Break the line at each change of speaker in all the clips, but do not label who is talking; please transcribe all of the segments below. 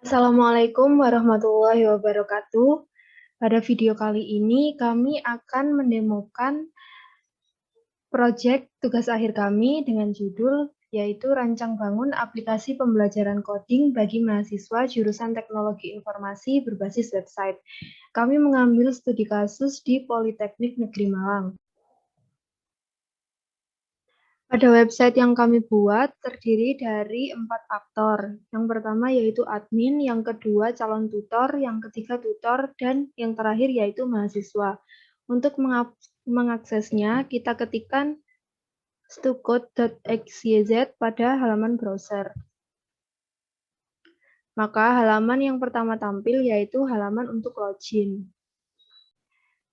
Assalamualaikum warahmatullahi wabarakatuh. Pada video kali ini kami akan mendemokan proyek tugas akhir kami dengan judul yaitu rancang bangun aplikasi pembelajaran coding bagi mahasiswa jurusan Teknologi Informasi berbasis website. Kami mengambil studi kasus di Politeknik Negeri Malang. Pada website yang kami buat terdiri dari 4 aktor. Yang pertama yaitu admin, yang kedua calon tutor, yang ketiga tutor, dan yang terakhir yaitu mahasiswa. Untuk mengaksesnya, kita ketikkan stucode.xyz pada halaman browser. Maka halaman yang pertama tampil yaitu halaman untuk login.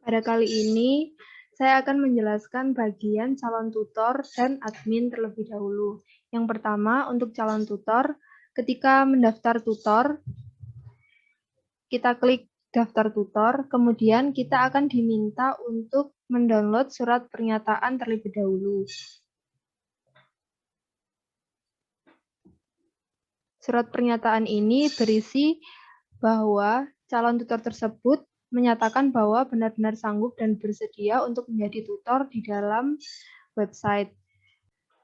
Pada kali ini, saya akan menjelaskan bagian calon tutor dan admin terlebih dahulu. Yang pertama, untuk calon tutor, ketika mendaftar tutor, kita klik daftar tutor, kemudian kita akan diminta untuk mendownload surat pernyataan terlebih dahulu. Surat pernyataan ini berisi bahwa calon tutor tersebut menyatakan bahwa benar-benar sanggup dan bersedia untuk menjadi tutor di dalam website.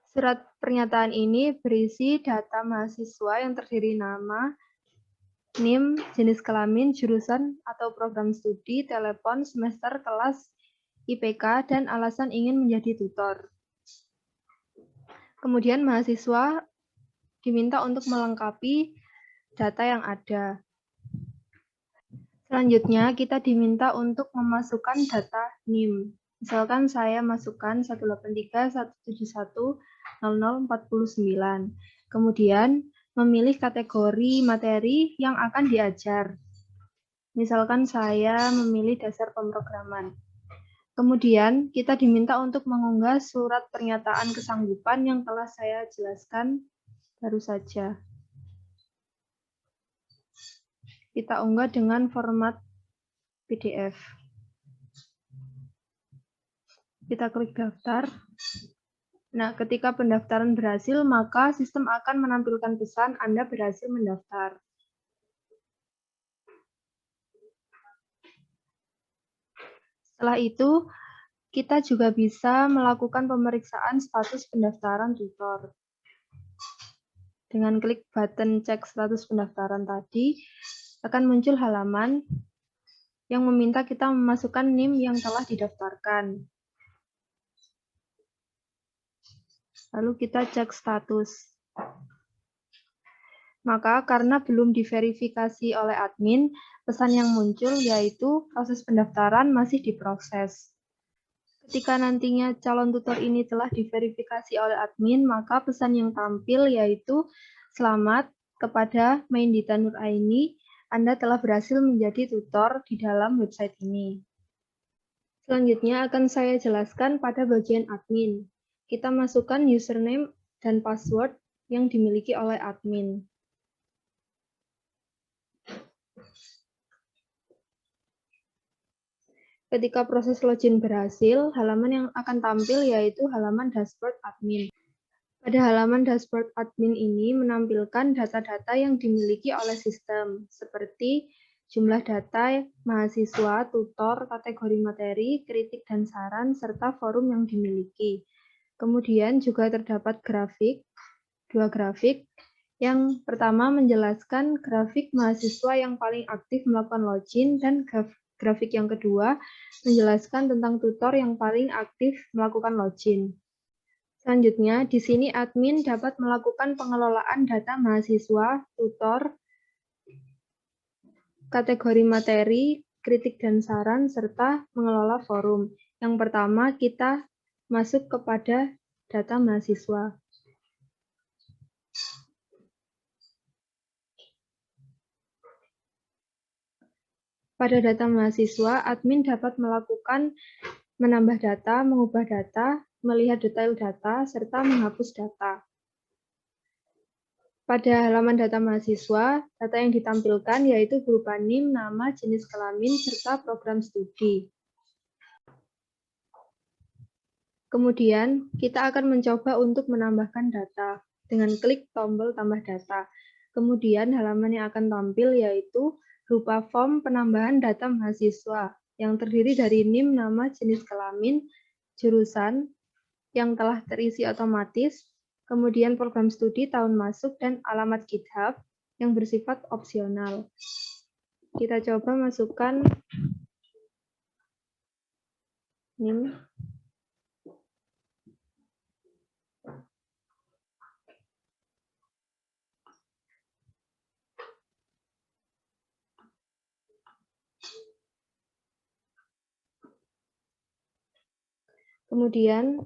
Surat pernyataan ini berisi data mahasiswa yang terdiri nama, NIM, jenis kelamin, jurusan atau program studi, telepon, semester, kelas, IPK, dan alasan ingin menjadi tutor. Kemudian mahasiswa diminta untuk melengkapi data yang ada. Selanjutnya, kita diminta untuk memasukkan data NIM. Misalkan saya masukkan 183.171.0049. Kemudian, memilih kategori materi yang akan diajar. Misalkan saya memilih dasar pemrograman. Kemudian, kita diminta untuk mengunggah surat pernyataan kesanggupan yang telah saya jelaskan baru saja. Kita unggah dengan format PDF. Kita klik daftar. Nah, ketika pendaftaran berhasil, maka sistem akan menampilkan pesan Anda berhasil mendaftar. Setelah itu, kita juga bisa melakukan pemeriksaan status pendaftaran tutor. Dengan klik button cek status pendaftaran tadi, akan muncul halaman yang meminta kita memasukkan NIM yang telah didaftarkan. Lalu kita cek status. Maka karena belum diverifikasi oleh admin, pesan yang muncul yaitu proses pendaftaran masih diproses. Ketika nantinya calon tutor ini telah diverifikasi oleh admin, maka pesan yang tampil yaitu selamat kepada Maindita Nuraini, Anda telah berhasil menjadi tutor di dalam website ini. Selanjutnya akan saya jelaskan pada bagian admin. Kita masukkan username dan password yang dimiliki oleh admin. Ketika proses login berhasil, halaman yang akan tampil yaitu halaman dashboard admin. Pada halaman dashboard admin ini menampilkan data-data yang dimiliki oleh sistem, seperti jumlah data, mahasiswa, tutor, kategori materi, kritik dan saran, serta forum yang dimiliki. Kemudian juga terdapat grafik, dua grafik. Yang pertama menjelaskan grafik mahasiswa yang paling aktif melakukan login, dan grafik yang kedua menjelaskan tentang tutor yang paling aktif melakukan login. Selanjutnya, di sini admin dapat melakukan pengelolaan data mahasiswa, tutor, kategori materi, kritik dan saran, serta mengelola forum. Yang pertama, kita masuk kepada data mahasiswa. Pada data mahasiswa, admin dapat melakukan menambah data, mengubah data, melihat detail data, serta menghapus data. Pada halaman data mahasiswa, data yang ditampilkan yaitu berupa NIM, nama, jenis kelamin, serta program studi. Kemudian, kita akan mencoba untuk menambahkan data dengan klik tombol tambah data. Kemudian halaman yang akan tampil yaitu berupa form penambahan data mahasiswa yang terdiri dari NIM, nama, jenis kelamin, jurusan yang telah terisi otomatis, kemudian program studi, tahun masuk, dan alamat GitHub yang bersifat opsional. Kita coba masukkan NIM. Kemudian,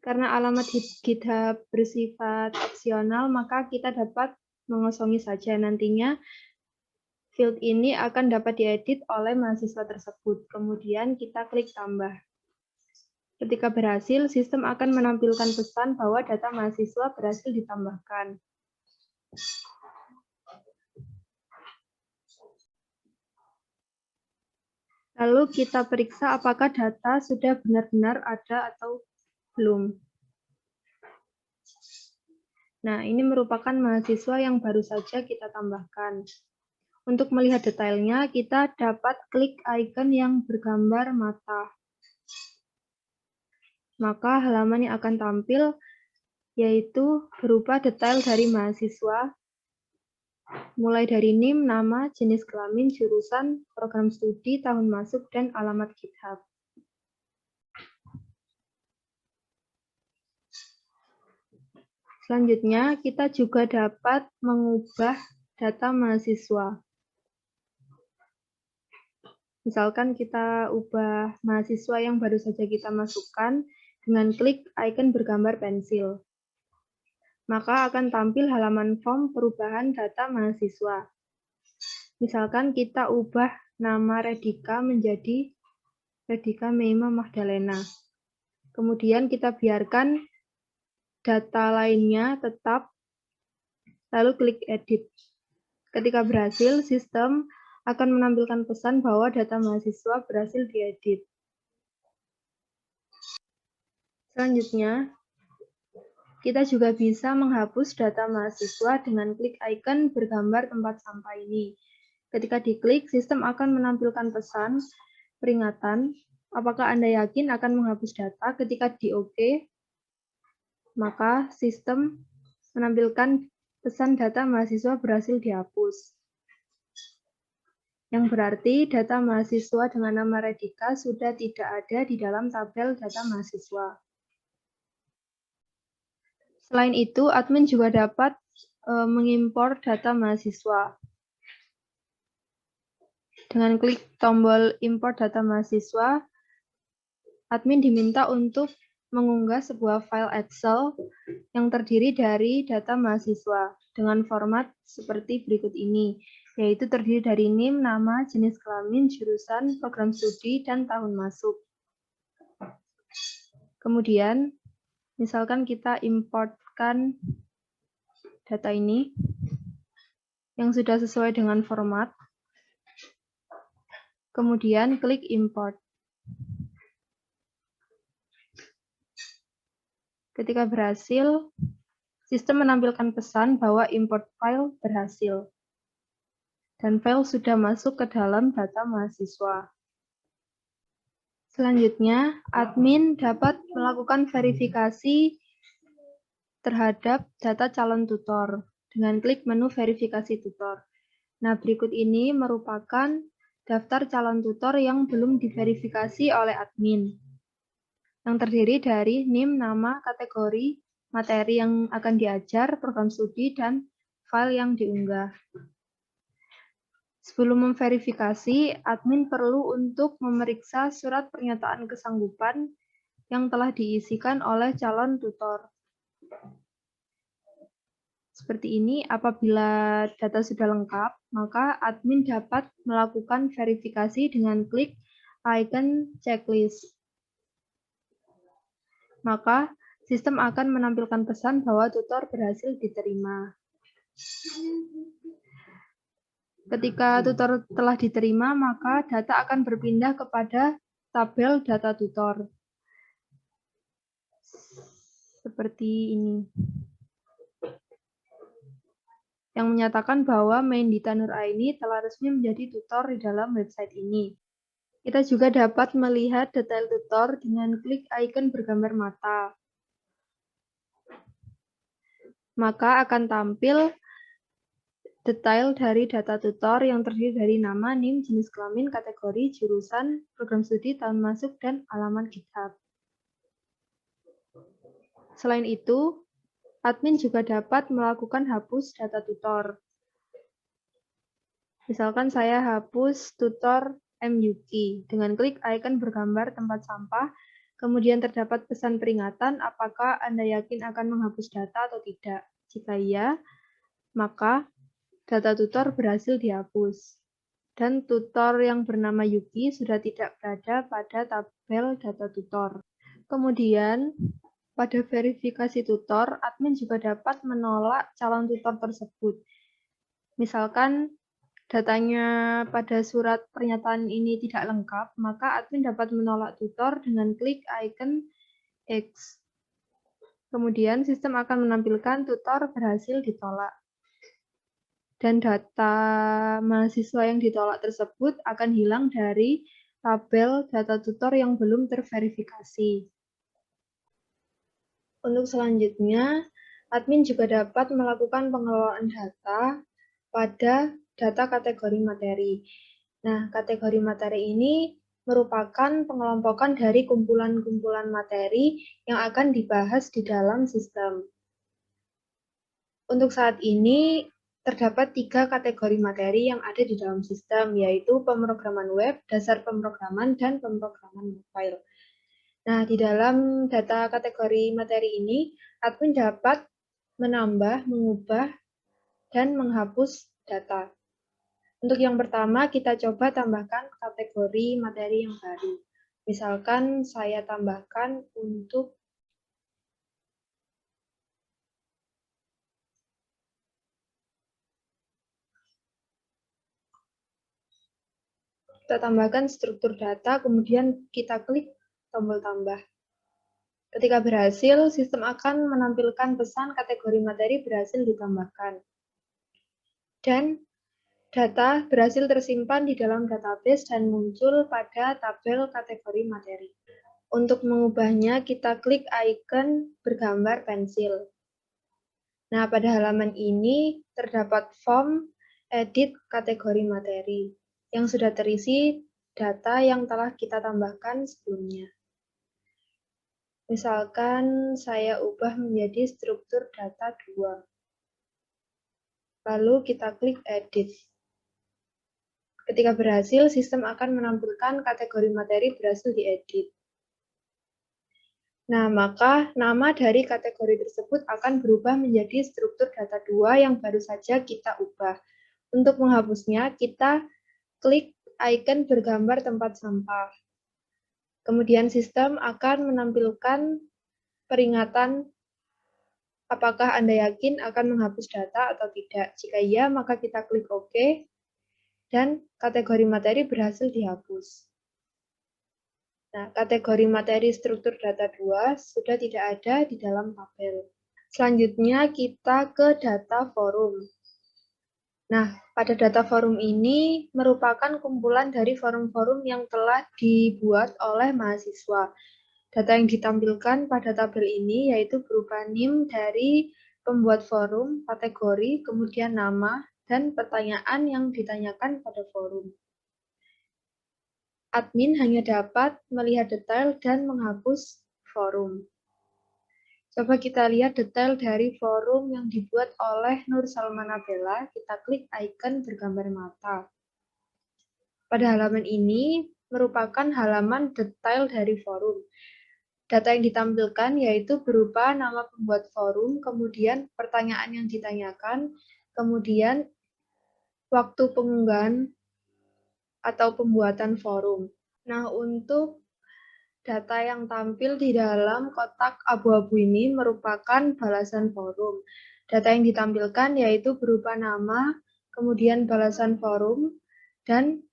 karena alamat GitHub bersifat opsional, maka kita dapat mengosongi saja. Nantinya, field ini akan dapat diedit oleh mahasiswa tersebut. Kemudian kita klik tambah. Ketika berhasil, sistem akan menampilkan pesan bahwa data mahasiswa berhasil ditambahkan. Lalu kita periksa apakah data sudah benar-benar ada atau belum. Nah, ini merupakan mahasiswa yang baru saja kita tambahkan. Untuk melihat detailnya, kita dapat klik icon yang bergambar mata. Maka halaman yang akan tampil yaitu berupa detail dari mahasiswa, mulai dari NIM, nama, jenis kelamin, jurusan, program studi, tahun masuk, dan alamat GitHub. Selanjutnya, kita juga dapat mengubah data mahasiswa. Misalkan kita ubah mahasiswa yang baru saja kita masukkan dengan klik icon bergambar pensil. Maka akan tampil halaman form perubahan data mahasiswa. Misalkan kita ubah nama Redika menjadi Redika Meima Magdalena. Kemudian kita biarkan data lainnya tetap, lalu klik edit. Ketika berhasil, sistem akan menampilkan pesan bahwa data mahasiswa berhasil diedit. Selanjutnya, kita juga bisa menghapus data mahasiswa dengan klik icon bergambar tempat sampah ini. Ketika diklik, sistem akan menampilkan pesan peringatan, apakah Anda yakin akan menghapus data. Ketika di OK, maka sistem menampilkan pesan data mahasiswa berhasil dihapus. Yang berarti data mahasiswa dengan nama Redika sudah tidak ada di dalam tabel data mahasiswa. Selain itu, admin juga dapat mengimpor data mahasiswa. Dengan klik tombol import data mahasiswa, admin diminta untuk mengunggah sebuah file Excel yang terdiri dari data mahasiswa dengan format seperti berikut ini, yaitu terdiri dari NIM, nama, jenis kelamin, jurusan, program studi, dan tahun masuk. Kemudian, misalkan kita importkan data ini yang sudah sesuai dengan format, kemudian klik import. Ketika berhasil, sistem menampilkan pesan bahwa import file berhasil. Dan file sudah masuk ke dalam data mahasiswa. Selanjutnya, admin dapat melakukan verifikasi terhadap data calon tutor dengan klik menu verifikasi tutor. Nah, berikut ini merupakan daftar calon tutor yang belum diverifikasi oleh admin, yang terdiri dari NIM, nama, kategori, materi yang akan diajar, program studi, dan file yang diunggah. Sebelum memverifikasi, admin perlu untuk memeriksa surat pernyataan kesanggupan yang telah diisikan oleh calon tutor. Seperti ini, apabila data sudah lengkap, maka admin dapat melakukan verifikasi dengan klik icon checklist. Maka, sistem akan menampilkan pesan bahwa tutor berhasil diterima. Ketika tutor telah diterima, maka data akan berpindah kepada tabel data tutor. Seperti ini. yang menyatakan bahwa Mendita Nuraini telah resmi menjadi tutor di dalam website ini. Kita juga dapat melihat detail tutor dengan klik icon bergambar mata. Maka akan tampil detail dari data tutor yang terdiri dari nama, NIM, jenis kelamin, kategori, jurusan, program studi, tahun masuk, dan alamat GitHub. Selain itu, admin juga dapat melakukan hapus data tutor. Misalkan saya hapus tutor MYuki dengan klik icon bergambar tempat sampah, kemudian terdapat pesan peringatan apakah Anda yakin akan menghapus data atau tidak. Jika iya, maka data tutor berhasil dihapus. Dan tutor yang bernama Yuki sudah tidak berada pada tabel data tutor. Kemudian, pada verifikasi tutor, admin juga dapat menolak calon tutor tersebut. Misalkan datanya pada surat pernyataan ini tidak lengkap, maka admin dapat menolak tutor dengan klik icon X. Kemudian sistem akan menampilkan tutor berhasil ditolak. Dan data mahasiswa yang ditolak tersebut akan hilang dari tabel data tutor yang belum terverifikasi. Untuk selanjutnya, admin juga dapat melakukan pengelolaan data pada data kategori materi. Nah, kategori materi ini merupakan pengelompokan dari kumpulan-kumpulan materi yang akan dibahas di dalam sistem. Untuk saat ini, terdapat 3 kategori materi yang ada di dalam sistem, yaitu pemrograman web, dasar pemrograman, dan pemrograman mobile. Nah, di dalam data kategori materi ini, admin dapat menambah, mengubah, dan menghapus data. Untuk yang pertama, kita coba tambahkan kategori materi yang baru. Misalkan saya tambahkan untuk kita tambahkan struktur data, kemudian kita klik tombol tambah. Ketika berhasil, sistem akan menampilkan pesan kategori materi berhasil ditambahkan. Dan data berhasil tersimpan di dalam database dan muncul pada tabel kategori materi. Untuk mengubahnya, kita klik icon bergambar pensil. Nah, pada halaman ini terdapat form edit kategori materi yang sudah terisi data yang telah kita tambahkan sebelumnya. Misalkan saya ubah menjadi struktur data 2. Lalu kita klik edit. Ketika berhasil, sistem akan menampilkan kategori materi berhasil diedit. Nah, maka nama dari kategori tersebut akan berubah menjadi struktur data 2 yang baru saja kita ubah. Untuk menghapusnya, kita klik icon bergambar tempat sampah. Kemudian sistem akan menampilkan peringatan apakah Anda yakin akan menghapus data atau tidak. Jika iya, maka kita klik OK, dan kategori materi berhasil dihapus. Nah, kategori materi struktur data 2 sudah tidak ada di dalam tabel. Selanjutnya, kita ke data forum. Nah, pada data forum ini merupakan kumpulan dari forum-forum yang telah dibuat oleh mahasiswa. Data yang ditampilkan pada tabel ini yaitu berupa NIM dari pembuat forum, kategori, kemudian nama, dan pertanyaan yang ditanyakan pada forum. Admin hanya dapat melihat detail dan menghapus forum. Coba kita lihat detail dari forum yang dibuat oleh Nur Salmana Bella. Kita klik icon bergambar mata. Pada halaman ini merupakan halaman detail dari forum. Data yang ditampilkan yaitu berupa nama pembuat forum, kemudian pertanyaan yang ditanyakan, kemudian waktu pengunggahan atau pembuatan forum. Nah, untuk data yang tampil di dalam kotak abu-abu ini merupakan balasan forum. Data yang ditampilkan yaitu berupa nama, kemudian balasan forum, dan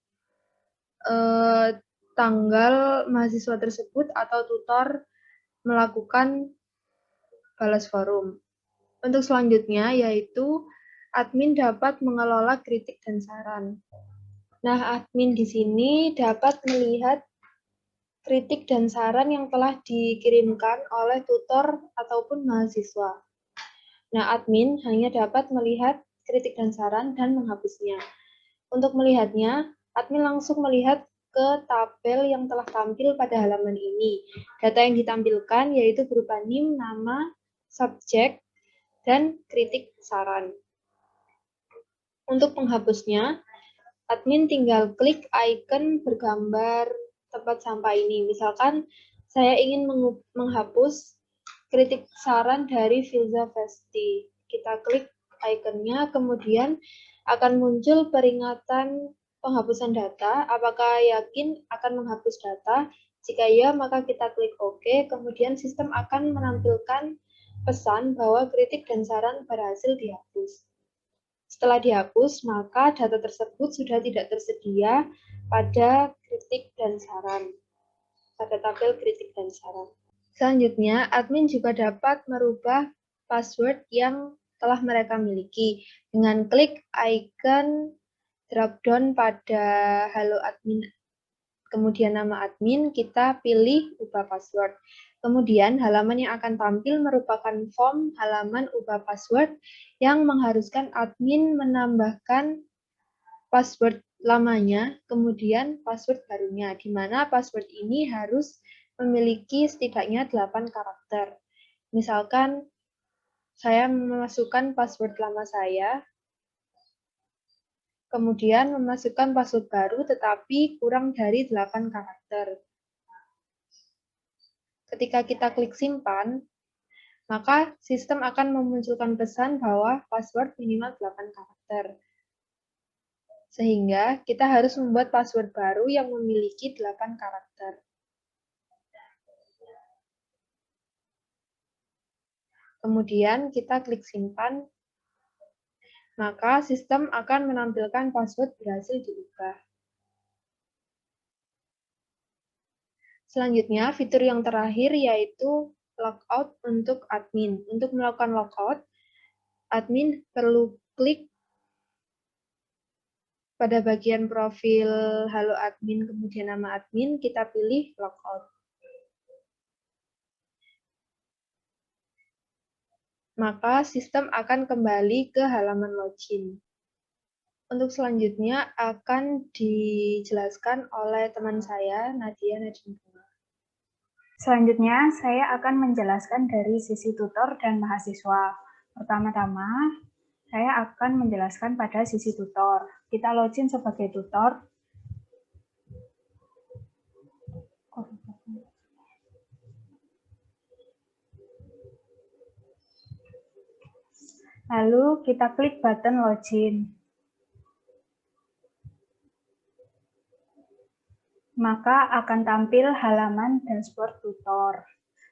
tanggal mahasiswa tersebut atau tutor melakukan balas forum. Untuk selanjutnya yaitu admin dapat mengelola kritik dan saran. Nah, admin di sini dapat melihat kritik dan saran yang telah dikirimkan oleh tutor ataupun mahasiswa. Nah, admin hanya dapat melihat kritik dan saran dan menghapusnya. Untuk melihatnya, admin langsung melihat ke tabel yang telah tampil pada halaman ini. Data yang ditampilkan yaitu berupa NIM, nama, subjek, dan kritik saran. Untuk menghapusnya, admin tinggal klik icon bergambar tempat sampah ini. Misalkan saya ingin menghapus kritik saran dari Filza Festi. Kita klik ikonnya, kemudian akan muncul peringatan penghapusan data. Apakah yakin akan menghapus data? Jika ya, maka kita klik OK. Kemudian sistem akan menampilkan pesan bahwa kritik dan saran berhasil dihapus. Setelah dihapus, maka data tersebut sudah tidak tersedia pada kritik dan saran, pada tabel kritik dan saran. Selanjutnya, admin juga dapat merubah password yang telah mereka miliki. Dengan klik icon dropdown pada Halo Admin, kemudian nama admin, kita pilih ubah password. Kemudian halaman yang akan tampil merupakan form halaman ubah password yang mengharuskan admin menambahkan password lamanya, kemudian password barunya, di mana password ini harus memiliki setidaknya 8 karakter. Misalkan saya memasukkan password lama saya, kemudian memasukkan password baru tetapi kurang dari 8 karakter. Ketika kita klik simpan, maka sistem akan memunculkan pesan bahwa password minimal 8 karakter. Sehingga kita harus membuat password baru yang memiliki 8 karakter. Kemudian kita klik simpan, maka sistem akan menampilkan password berhasil diubah. Selanjutnya, fitur yang terakhir yaitu logout untuk admin. Untuk melakukan logout, admin perlu klik pada bagian profil Halo Admin, kemudian nama admin, kita pilih logout. Maka sistem akan kembali ke halaman login. Untuk selanjutnya akan dijelaskan oleh teman saya, Nadia Najim.
Selanjutnya, saya akan menjelaskan dari sisi tutor dan mahasiswa. Pertama-tama, saya akan menjelaskan pada sisi tutor. Kita login sebagai tutor. Lalu kita klik button login. Maka akan tampil halaman dashboard tutor.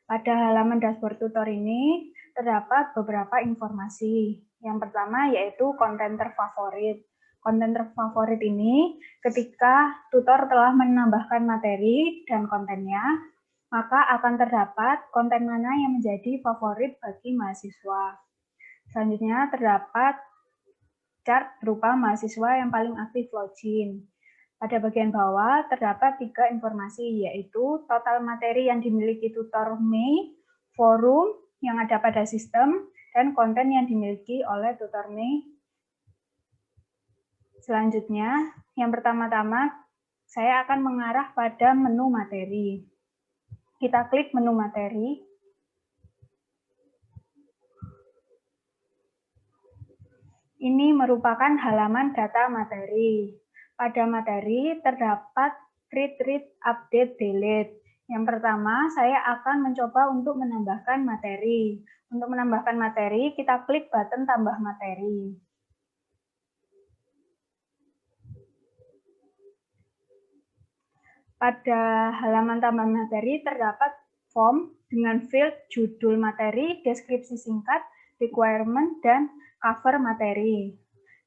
Pada halaman dashboard tutor ini terdapat beberapa informasi. Yang pertama yaitu konten terfavorit. Konten terfavorit ini ketika tutor telah menambahkan materi dan kontennya, maka akan terdapat konten mana yang menjadi favorit bagi mahasiswa. Selanjutnya terdapat chart berupa mahasiswa yang paling aktif login. Pada bagian bawah terdapat 3 informasi, yaitu total materi yang dimiliki tutor Mei, forum yang ada pada sistem, dan konten yang dimiliki oleh tutor Mei. Selanjutnya, yang pertama-tama, saya akan mengarah pada menu materi. Kita klik menu materi. Ini merupakan halaman data materi. Pada materi terdapat read, update, delete. Yang pertama, saya akan mencoba untuk menambahkan materi. Untuk menambahkan materi, kita klik button tambah materi. Pada halaman tambah materi terdapat form dengan field judul materi, deskripsi singkat, requirement, dan cover materi.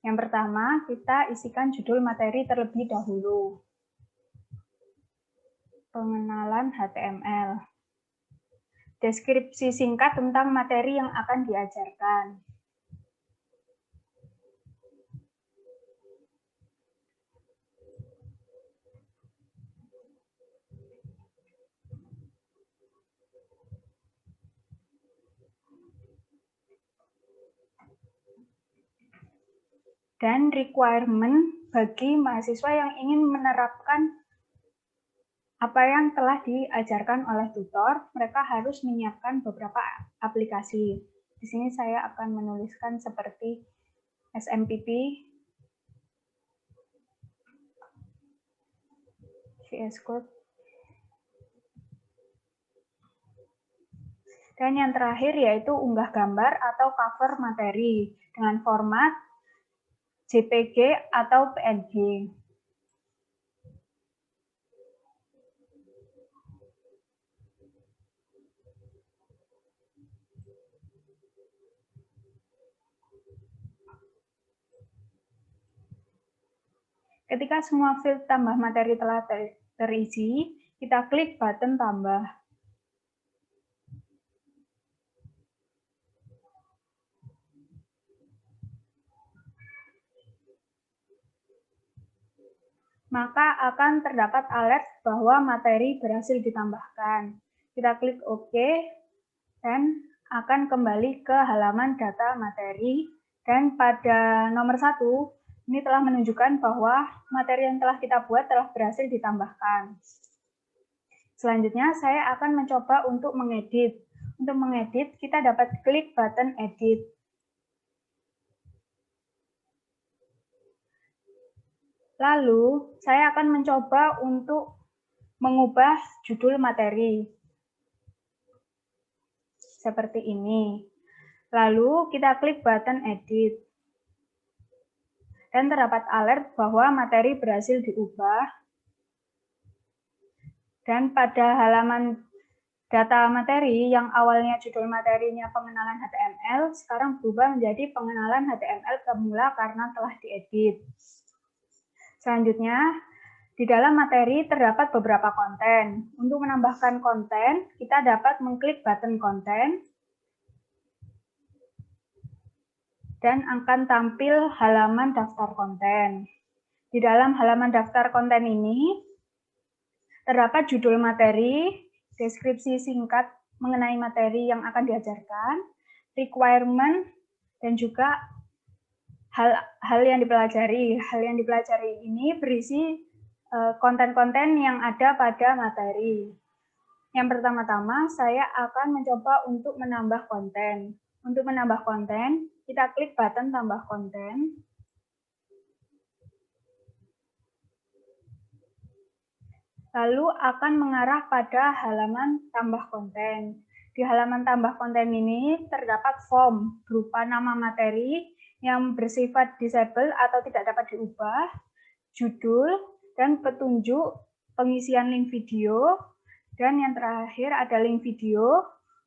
Yang pertama, kita isikan judul materi terlebih dahulu. Pengenalan HTML. Deskripsi singkat tentang materi yang akan diajarkan. dan requirement bagi mahasiswa yang ingin menerapkan apa yang telah diajarkan oleh tutor. Mereka harus menyiapkan beberapa aplikasi. Di sini saya akan menuliskan seperti SMPP, VS Code, dan yang terakhir yaitu unggah gambar atau cover materi dengan format JPG atau PNG. Ketika semua field tambah materi telah terisi, kita klik button tambah. Maka akan terdapat alert bahwa materi berhasil ditambahkan. Kita klik OK dan akan kembali ke halaman data materi. Dan pada nomor 1, ini telah menunjukkan bahwa materi yang telah kita buat telah berhasil ditambahkan. Selanjutnya, saya akan mencoba untuk mengedit. Untuk mengedit, kita dapat klik button Edit. Lalu, saya akan mencoba untuk mengubah judul materi. Seperti ini. Lalu, kita klik button Edit. Dan terdapat alert bahwa materi berhasil diubah. Dan pada halaman data materi yang awalnya judul materinya pengenalan HTML, sekarang berubah menjadi pengenalan HTML pemula karena telah diedit. Selanjutnya, di dalam materi terdapat beberapa konten. Untuk menambahkan konten, kita dapat mengklik button konten, dan akan tampil halaman daftar konten. Di dalam halaman daftar konten ini, terdapat judul materi, deskripsi singkat mengenai materi yang akan diajarkan, requirement, dan juga hal yang dipelajari. Hal yang dipelajari ini berisi konten-konten yang ada pada materi. Yang pertama-tama, saya akan mencoba untuk menambah konten. Untuk menambah konten, kita klik button tambah konten. Lalu akan mengarah pada halaman tambah konten. Di halaman tambah konten ini terdapat form berupa nama materi yang bersifat disable atau tidak dapat diubah, judul, dan petunjuk pengisian link video, dan yang terakhir ada link video.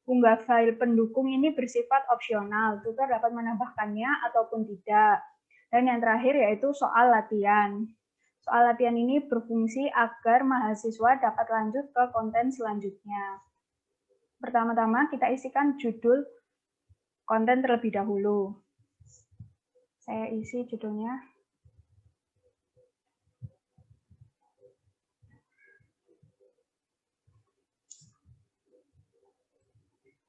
Unggah file pendukung ini bersifat opsional, tutor dapat menambahkannya ataupun tidak. Dan yang terakhir yaitu soal latihan. Soal latihan ini berfungsi agar mahasiswa dapat lanjut ke konten selanjutnya. Pertama-tama kita isikan judul konten terlebih dahulu. Saya isi judulnya.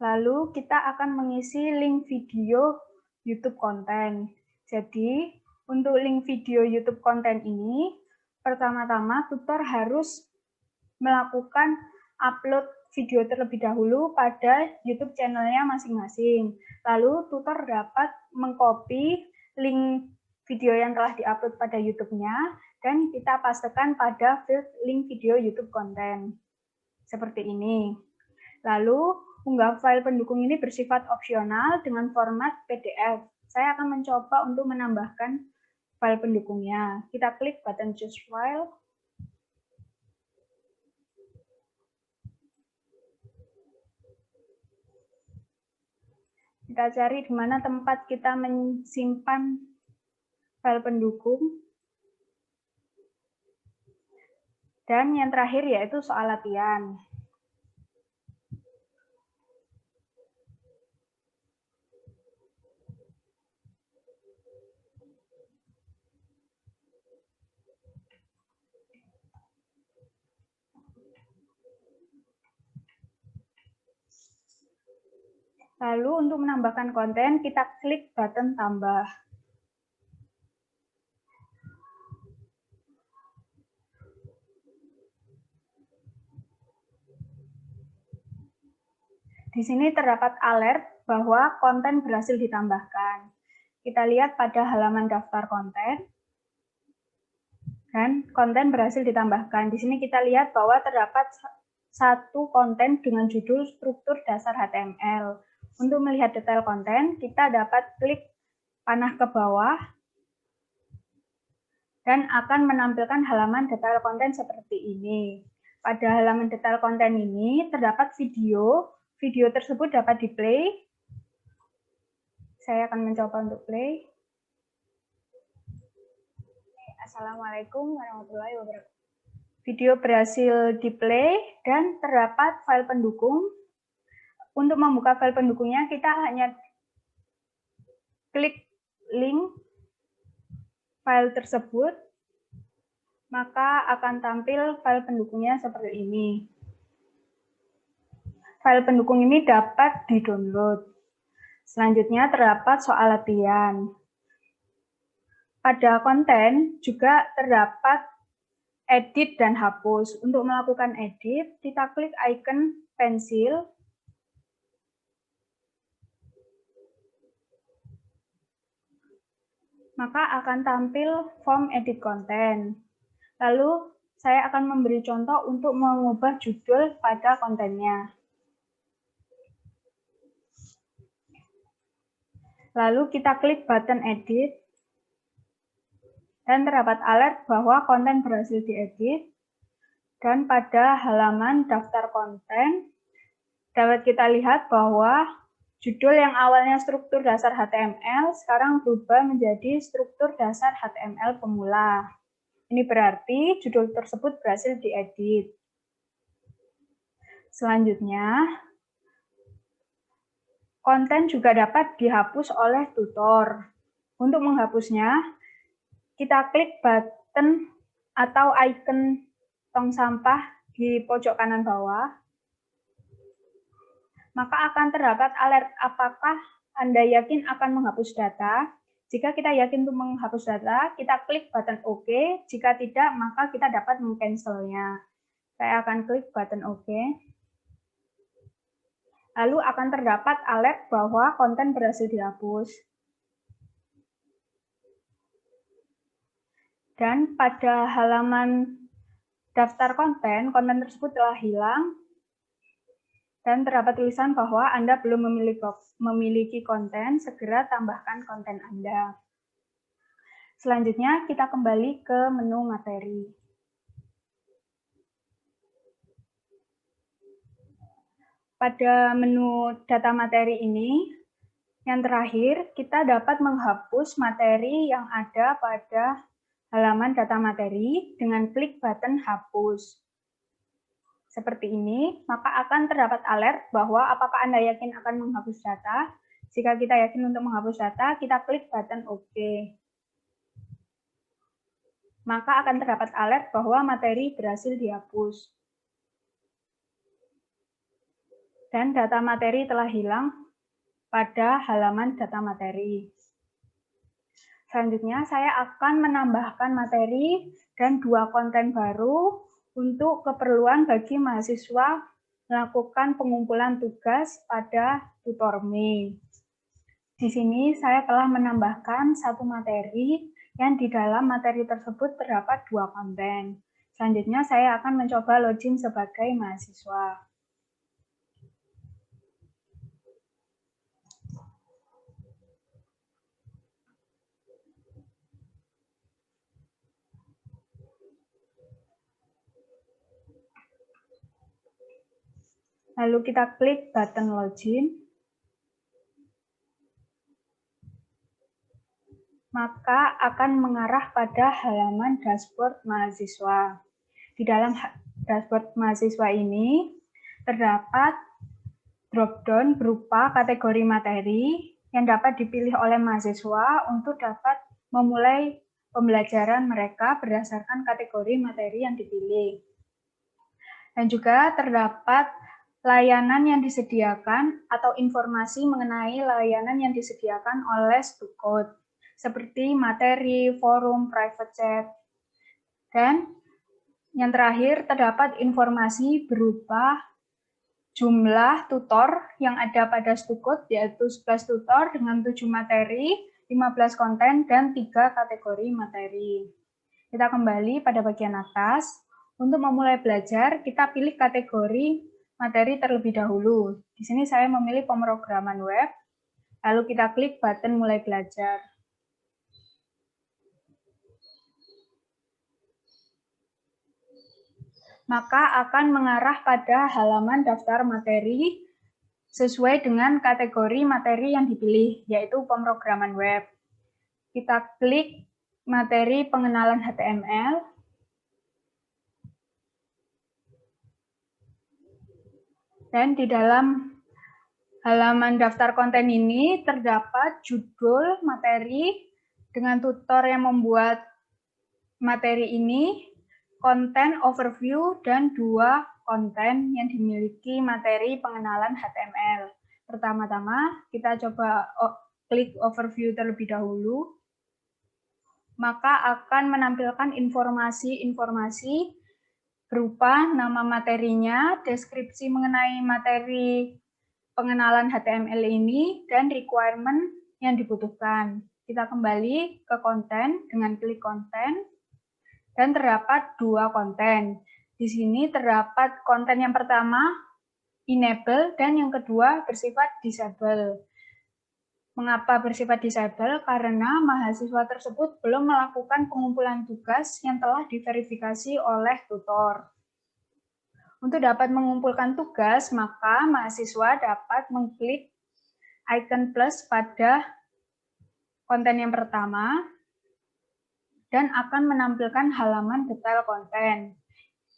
Lalu kita akan mengisi link video YouTube konten. Jadi, untuk link video YouTube konten ini, pertama-tama tutor harus melakukan upload video terlebih dahulu pada YouTube channelnya masing-masing. Lalu, tutor dapat mengcopy link video yang telah diupload pada YouTube-nya, dan kita pastekan pada field link video YouTube konten. Seperti ini. Lalu, unggah file pendukung ini bersifat opsional dengan format PDF. Saya akan mencoba untuk menambahkan file pendukungnya. Kita klik button choose file. Kita cari di mana tempat kita menyimpan file pendukung. Dan yang terakhir yaitu soal latihan. Lalu untuk menambahkan konten, kita klik button tambah. Di sini terdapat alert bahwa konten berhasil ditambahkan. Kita lihat pada halaman daftar konten, dan konten berhasil ditambahkan. Di sini kita lihat bahwa terdapat satu konten dengan judul struktur dasar HTML. Untuk melihat detail konten, kita dapat klik panah ke bawah dan akan menampilkan halaman detail konten seperti ini. Pada halaman detail konten ini terdapat video. Video tersebut dapat di-play. Saya akan mencoba untuk play. Assalamualaikum warahmatullahi wabarakatuh. Video berhasil di-play dan terdapat file pendukung. Untuk membuka file pendukungnya, kita hanya klik link file tersebut, maka akan tampil file pendukungnya seperti ini. File pendukung ini dapat di-download. Selanjutnya terdapat soal latihan. Pada konten juga terdapat edit dan hapus. Untuk melakukan edit, kita klik icon pensil. Maka akan tampil form edit konten. Lalu saya akan memberi contoh untuk mengubah judul pada kontennya. Lalu kita klik button edit, dan terdapat alert bahwa konten berhasil diedit. Dan pada halaman daftar konten, dapat kita lihat bahwa judul yang awalnya struktur dasar HTML, sekarang berubah menjadi struktur dasar HTML pemula. Ini berarti judul tersebut berhasil diedit. Selanjutnya, konten juga dapat dihapus oleh tutor. Untuk menghapusnya, kita klik button atau icon tong sampah di pojok kanan bawah. Maka akan terdapat alert apakah Anda yakin akan menghapus data. Jika kita yakin untuk menghapus data, kita klik button OK. Jika tidak, maka kita dapat meng-cancel-nya. Saya akan klik button OK. Lalu akan terdapat alert bahwa konten berhasil dihapus. Dan pada halaman daftar konten, konten tersebut telah hilang. Dan terdapat tulisan bahwa Anda belum memiliki konten, segera tambahkan konten Anda. Selanjutnya, kita kembali ke menu materi. Pada menu data materi ini, yang terakhir, kita dapat menghapus materi yang ada pada halaman data materi dengan klik button hapus. Seperti ini, maka akan terdapat alert bahwa apakah Anda yakin akan menghapus data. Jika kita yakin untuk menghapus data, kita klik button OK. Maka akan terdapat alert bahwa materi berhasil dihapus. Dan data materi telah hilang pada halaman data materi. Selanjutnya, saya akan menambahkan materi dan 2 konten baru untuk keperluan bagi mahasiswa melakukan pengumpulan tugas pada tutor.me. Di sini saya telah menambahkan 1 materi yang di dalam materi tersebut terdapat 2 konten. Selanjutnya, saya akan mencoba login sebagai mahasiswa. Lalu kita klik button login. Maka akan mengarah pada halaman dashboard mahasiswa. Di dalam dashboard mahasiswa ini terdapat drop-down berupa kategori materi yang dapat dipilih oleh mahasiswa untuk dapat memulai pembelajaran mereka berdasarkan kategori materi yang dipilih. Dan juga terdapat layanan yang disediakan atau informasi mengenai layanan yang disediakan oleh Stukcode, seperti materi, forum, private chat. Dan yang terakhir terdapat informasi berupa jumlah tutor yang ada pada Stukut, yaitu 11 tutor dengan 7 materi, 15 konten, dan 3 kategori materi. Kita kembali pada bagian atas. Untuk memulai belajar, kita pilih kategori materi terlebih dahulu. Di sini saya memilih pemrograman web, lalu kita klik button mulai belajar. Maka akan mengarah pada halaman daftar materi sesuai dengan kategori materi yang dipilih, yaitu pemrograman web. Kita klik materi pengenalan HTML. Dan di dalam halaman daftar konten ini terdapat judul materi dengan tutor yang membuat materi ini, konten overview, dan 2 konten yang dimiliki materi pengenalan HTML. Pertama-tama kita coba klik overview terlebih dahulu. Maka akan menampilkan informasi-informasi berupa nama materinya, deskripsi mengenai materi pengenalan HTML ini, dan requirement yang dibutuhkan. Kita kembali ke konten dengan klik konten, dan terdapat 2 konten. Di sini terdapat konten yang pertama, enable, dan yang kedua bersifat disable. Mengapa bersifat disable? Karena mahasiswa tersebut belum melakukan pengumpulan tugas yang telah diverifikasi oleh tutor. Untuk dapat mengumpulkan tugas, maka mahasiswa dapat mengklik icon plus pada konten yang pertama dan akan menampilkan halaman detail konten.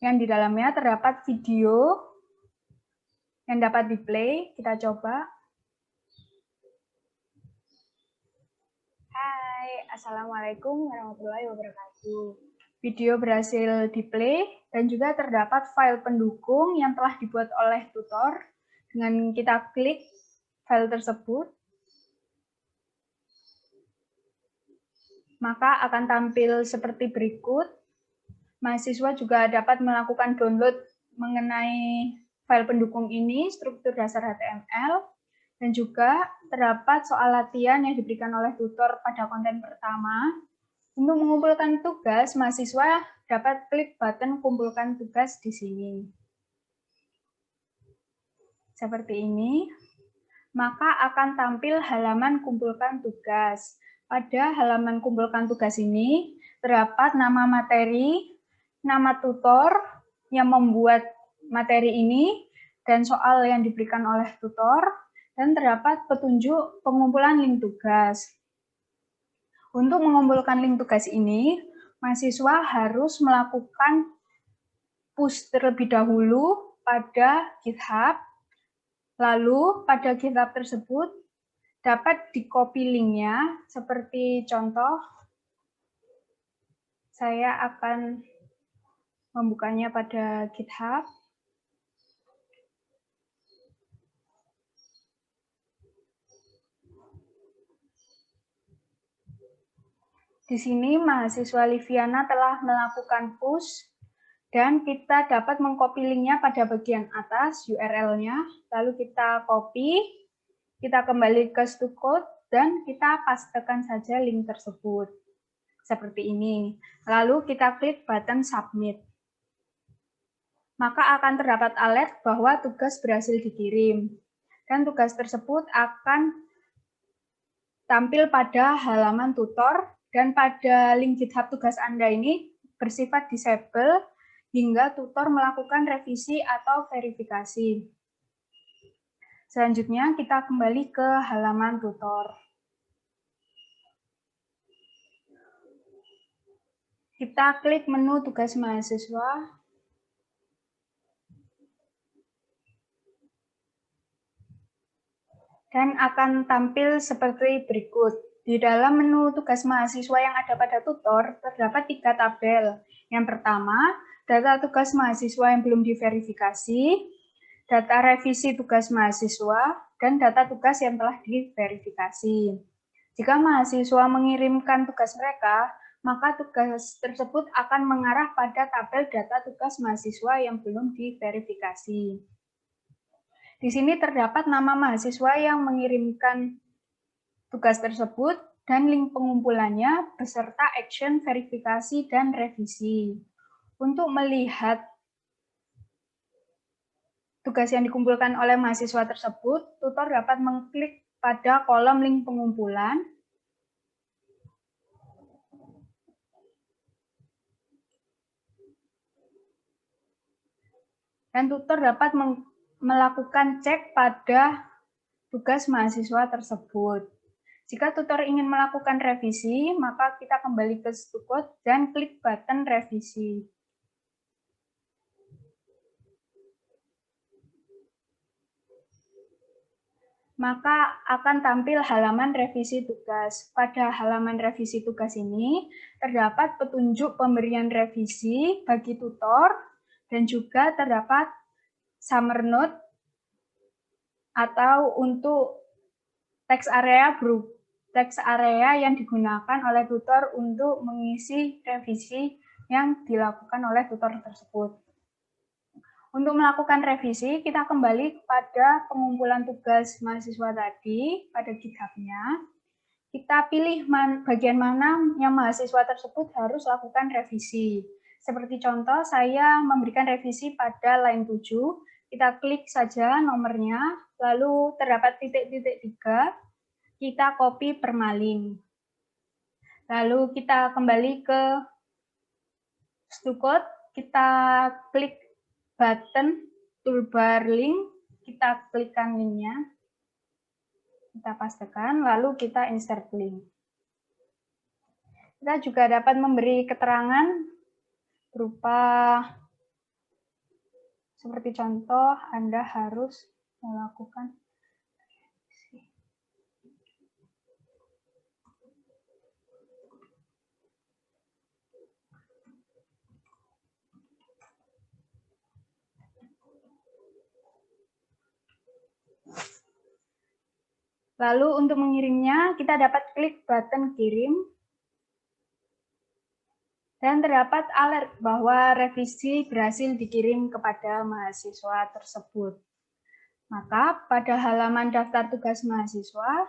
Yang di dalamnya terdapat video yang dapat di-play. Kita coba. Hai, Assalamualaikum warahmatullahi wabarakatuh. Video berhasil di-play dan juga terdapat file pendukung yang telah dibuat oleh tutor. Dengan kita klik file tersebut, maka akan tampil seperti berikut. Mahasiswa juga dapat melakukan download mengenai file pendukung ini, struktur dasar HTML, dan juga terdapat soal latihan yang diberikan oleh tutor pada konten pertama. Untuk mengumpulkan tugas, mahasiswa dapat klik button kumpulkan tugas di sini. Seperti ini. Maka akan tampil halaman kumpulkan tugas. Pada halaman kumpulkan tugas ini, terdapat nama materi, nama tutor yang membuat materi ini, dan soal yang diberikan oleh tutor, dan terdapat petunjuk pengumpulan link tugas. Untuk mengumpulkan link tugas ini, mahasiswa harus melakukan push terlebih dahulu pada GitHub, lalu pada GitHub tersebut dapat di-copy linknya, seperti contoh, saya akan membukanya pada GitHub. Di sini mahasiswa Liviana telah melakukan push dan kita dapat mengcopy linknya pada bagian atas URL-nya, lalu kita copy, kita kembali ke Stukut dan kita pastekan saja link tersebut. Seperti ini. Lalu kita klik button submit. Maka akan terdapat alert bahwa tugas berhasil dikirim. Dan tugas tersebut akan tampil pada halaman tutor. Dan pada link GitHub tugas Anda ini bersifat disable hingga tutor melakukan revisi atau verifikasi. Selanjutnya kita kembali ke halaman tutor. Kita klik menu tugas mahasiswa. Dan akan tampil seperti berikut. Di dalam menu tugas mahasiswa yang ada pada tutor, terdapat 3 tabel. Yang pertama, data tugas mahasiswa yang belum diverifikasi, data revisi tugas mahasiswa, dan data tugas yang telah diverifikasi. Jika mahasiswa mengirimkan tugas mereka, maka tugas tersebut akan mengarah pada tabel data tugas mahasiswa yang belum diverifikasi. Di sini terdapat nama mahasiswa yang mengirimkan tugas tersebut dan link pengumpulannya beserta action, verifikasi, dan revisi. Untuk melihat tugas yang dikumpulkan oleh mahasiswa tersebut, tutor dapat mengklik pada kolom link pengumpulan dan tutor dapat melakukan cek pada tugas mahasiswa tersebut. Jika tutor ingin melakukan revisi, maka kita kembali ke Stukot dan klik button revisi. Maka akan tampil halaman revisi tugas. Pada halaman revisi tugas ini, terdapat petunjuk pemberian revisi bagi tutor, dan juga terdapat summer note atau untuk teks area yang digunakan oleh tutor untuk mengisi revisi yang dilakukan oleh tutor tersebut. Untuk melakukan revisi, kita kembali pada pengumpulan tugas mahasiswa tadi pada GitHub-nya. Kita pilih bagian mana yang mahasiswa tersebut harus lakukan revisi. Seperti contoh, saya memberikan revisi pada line 7. Kita klik saja nomornya, lalu terdapat titik-titik 3. Kita copy permalin. Lalu kita kembali ke Stukot, kita klik button toolbar link, kita klikkan linknya, kita pastekan, lalu kita insert link. Kita juga dapat memberi keterangan berupa seperti contoh, Anda harus melakukan lalu untuk mengirimnya, kita dapat klik button kirim, dan terdapat alert bahwa revisi berhasil dikirim kepada mahasiswa tersebut. Maka pada halaman daftar tugas mahasiswa,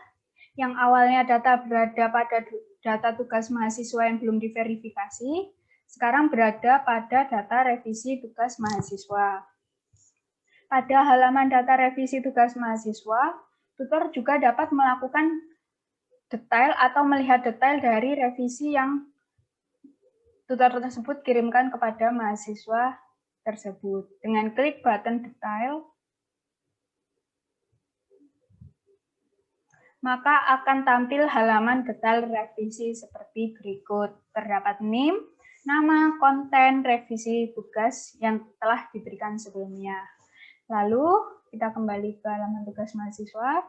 yang awalnya data berada pada data tugas mahasiswa yang belum diverifikasi, sekarang berada pada data revisi tugas mahasiswa. Pada halaman data revisi tugas mahasiswa, tutor juga dapat melakukan detail atau melihat detail dari revisi yang tutor tersebut kirimkan kepada mahasiswa tersebut. Dengan klik button detail, maka akan tampil halaman detail revisi seperti berikut. Terdapat name, nama, konten, revisi tugas yang telah diberikan sebelumnya. Lalu kita kembali ke halaman tugas mahasiswa.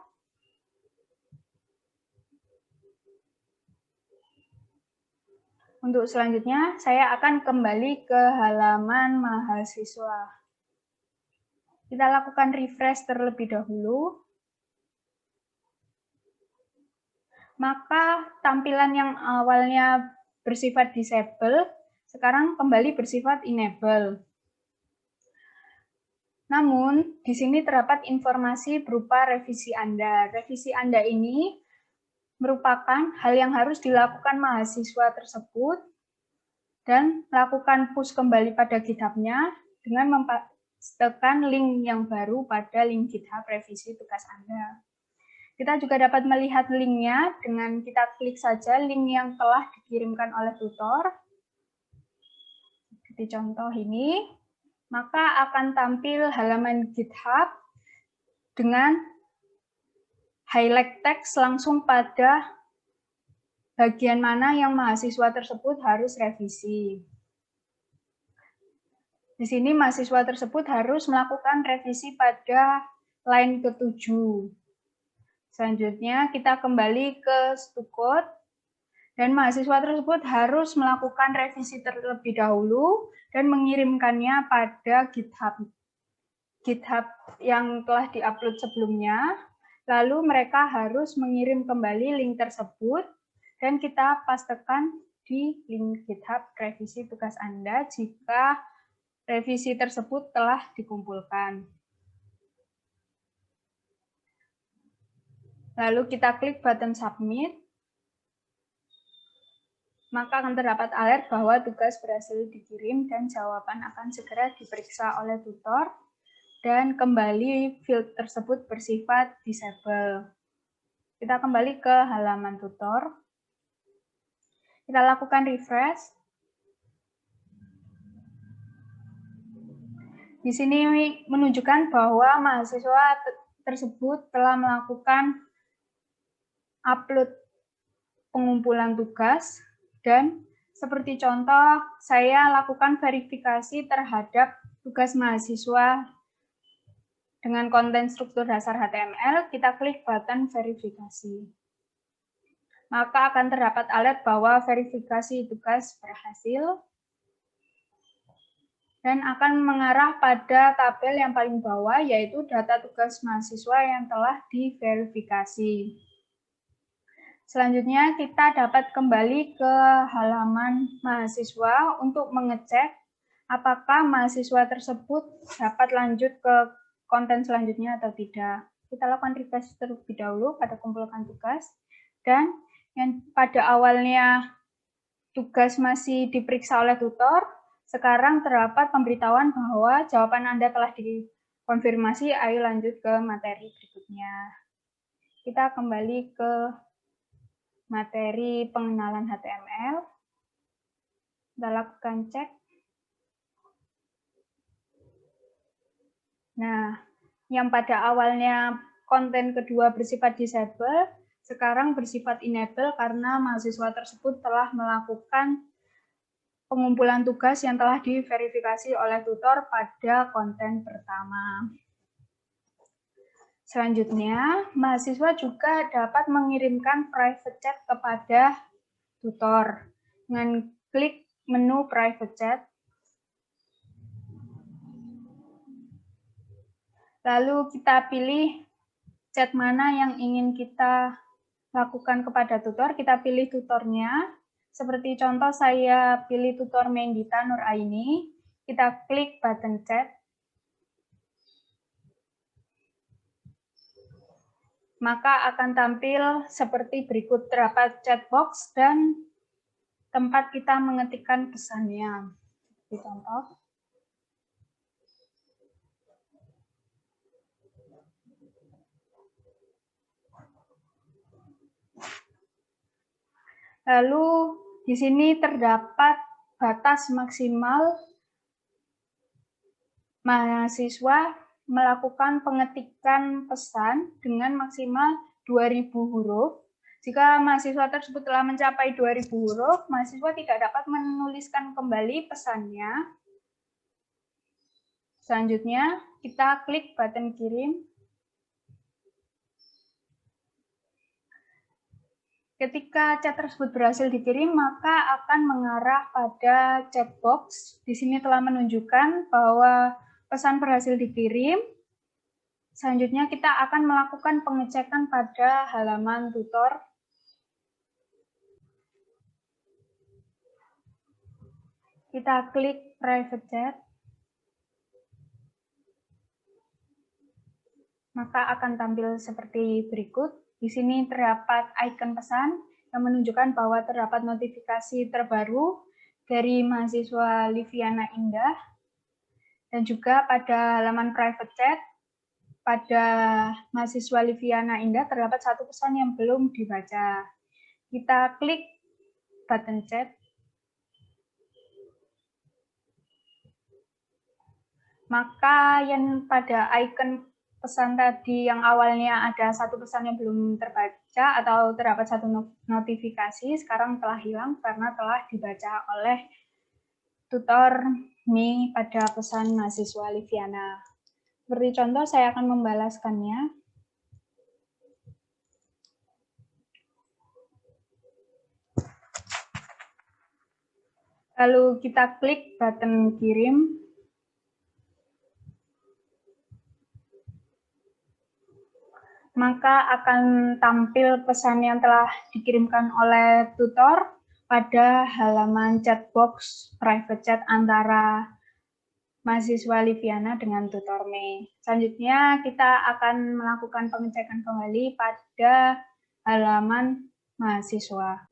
Untuk selanjutnya, saya akan kembali ke halaman mahasiswa. Kita lakukan refresh terlebih dahulu. Maka tampilan yang awalnya bersifat disable, sekarang kembali bersifat enable. Namun, di sini terdapat informasi berupa revisi Anda. Revisi Anda ini merupakan hal yang harus dilakukan mahasiswa tersebut dan melakukan push kembali pada GitHub-nya dengan mempastekan link yang baru pada link GitHub revisi tugas Anda. Kita juga dapat melihat linknya dengan kita klik saja link yang telah dikirimkan oleh tutor. Seperti contoh ini, maka akan tampil halaman GitHub dengan highlight teks langsung pada bagian mana yang mahasiswa tersebut harus revisi. Di sini mahasiswa tersebut harus melakukan revisi pada line ke-7. Selanjutnya kita kembali ke Stukot dan mahasiswa tersebut harus melakukan revisi terlebih dahulu dan mengirimkannya pada GitHub yang telah diupload sebelumnya. Lalu mereka harus mengirim kembali link tersebut dan kita pastekan di link GitHub revisi tugas Anda jika revisi tersebut telah dikumpulkan. Lalu kita klik button submit. Maka akan terdapat alert bahwa tugas berhasil dikirim dan jawaban akan segera diperiksa oleh tutor dan kembali field tersebut bersifat disable. Kita kembali ke halaman tutor. Kita lakukan refresh. Di sini menunjukkan bahwa mahasiswa tersebut telah melakukan upload pengumpulan tugas dan seperti contoh saya lakukan verifikasi terhadap tugas mahasiswa dengan konten struktur dasar HTML, kita klik button verifikasi. Maka akan terdapat alert bahwa verifikasi tugas berhasil dan akan mengarah pada tabel yang paling bawah, yaitu data tugas mahasiswa yang telah diverifikasi. Selanjutnya, kita dapat kembali ke halaman mahasiswa untuk mengecek apakah mahasiswa tersebut dapat lanjut ke konten selanjutnya atau tidak. Kita lakukan refresh terlebih dahulu pada kumpulkan tugas, dan yang pada awalnya tugas masih diperiksa oleh tutor, sekarang terdapat pemberitahuan bahwa jawaban Anda telah dikonfirmasi, ayo lanjut ke materi berikutnya. Kita kembali ke materi pengenalan HTML. Kita lakukan cek. Nah, yang pada awalnya konten kedua bersifat disable, sekarang bersifat enable karena mahasiswa tersebut telah melakukan pengumpulan tugas yang telah diverifikasi oleh tutor pada konten pertama. Selanjutnya, mahasiswa juga dapat mengirimkan private chat kepada tutor dengan klik menu private chat. Lalu kita pilih chat mana yang ingin kita lakukan kepada tutor. Kita pilih tutornya. Seperti contoh saya pilih tutor Mendita Nuraini, kita klik button chat. Maka akan tampil seperti berikut, terdapat chat box dan tempat kita mengetikkan pesannya. Seperti contoh. Lalu di sini terdapat batas maksimal mahasiswa melakukan pengetikan pesan dengan maksimal 2.000 huruf. Jika mahasiswa tersebut telah mencapai 2.000 huruf, mahasiswa tidak dapat menuliskan kembali pesannya. Selanjutnya, kita klik button kirim. Ketika chat tersebut berhasil dikirim, maka akan mengarah pada chat box. Di sini telah menunjukkan bahwa pesan berhasil dikirim. Selanjutnya kita akan melakukan pengecekan pada halaman tutor. Kita klik private chat. Maka akan tampil seperti berikut. Di sini terdapat icon pesan yang menunjukkan bahwa terdapat notifikasi terbaru dari mahasiswa Liviana Indah. Dan juga pada halaman private chat, pada mahasiswa Liviana Indah terdapat satu pesan yang belum dibaca. Kita klik button chat. Maka yang pada icon pesan tadi yang awalnya ada satu pesan yang belum terbaca atau terdapat satu notifikasi, sekarang telah hilang karena telah dibaca oleh tutor Mi pada pesan mahasiswa Liviana. Seperti contoh, saya akan membalaskannya. Lalu kita klik button kirim. Maka akan tampil pesan yang telah dikirimkan oleh tutor pada halaman chat box private chat antara mahasiswa Liviana dengan tutor Mei. Selanjutnya kita akan melakukan pengecekan kembali pada halaman mahasiswa.